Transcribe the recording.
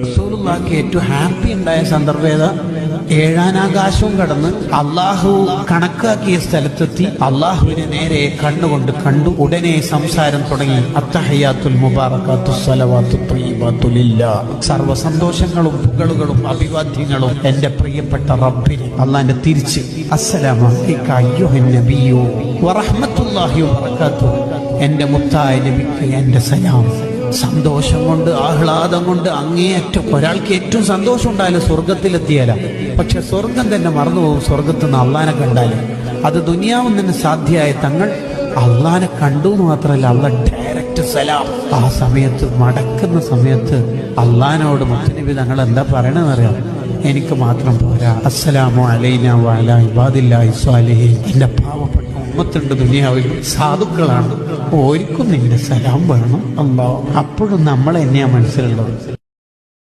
റസൂലുള്ളാഹിക്ക് ഏറ്റവും ഹാപ്പി ഉണ്ടായ സന്ദർഭം ഏതാ? ഏഴാനാകാശവും കടന്ന് അള്ളാഹു കണക്കാക്കിയ സ്ഥലത്തെത്തി അള്ളാഹുവിനെ നേരെ കണ്ണുകൊണ്ട് കണ്ടു. ഉടനെ സംസാരം തുടങ്ങി. അത്തഹയ്യാത്തുൽ മുബാറകാത്തു സ്വലവാത്തു ത്വയ്യിബാത്തു ലില്ലാഹ്. സർവ്വ സന്തോഷങ്ങളും പുകളുകളും അഭിവാദ്യങ്ങളും എന്റെ പ്രിയപ്പെട്ട റബ്ബിന്. അള്ളാന്റെ തിരിച്ച് അസ്സലാമു അലൈക അയ്യുഹൻ നബിയ്യു വറഹ്മത്തുള്ളാഹി വബറകാതുഹു. എന്റെ മുത്തായ നബിക്ക് എന്റെ സലാം. സന്തോഷം കൊണ്ട്, ആഹ്ലാദം കൊണ്ട് അങ്ങേയറ്റം. ഒരാൾക്ക് ഏറ്റവും സന്തോഷം ഉണ്ടായാലും സ്വർഗത്തിലെത്തിയാല. പക്ഷെ സ്വർഗം തന്നെ മറന്നുപോകും സ്വർഗത്ത് നിന്ന് അള്ളാനെ കണ്ടാല്. അത് ദുനിയാവും തന്നെ സാധ്യമായ തങ്ങൾ അള്ളാനെ കണ്ടു എന്ന് മാത്രമല്ല, അള്ളാഹ് ഡയറക്റ്റ് സലാം. ആ സമയത്ത് മടക്കുന്ന സമയത്ത് അള്ളാനോട് മുത്തനബി തങ്ങൾ എന്താ പറയണെന്നറിയാം? എനിക്ക് മാത്രം പോരാ, അസ്സലാമു അലൈനാ വഅലാ ഇബാദില്ലാഹി സ്വാലിഹീൻ. എന്റെ പാവപ്പെട്ട ഉമ്മത്തുണ്ട് ദുനിയാവിൽ, സാധുക്കളാണ്, ഓർക്കും നിന്റെ സലാം വേണം അല്ലാഹ്. അപ്പോഴും നമ്മൾ എന്നെയാ മനസ്സിലുള്ളത്.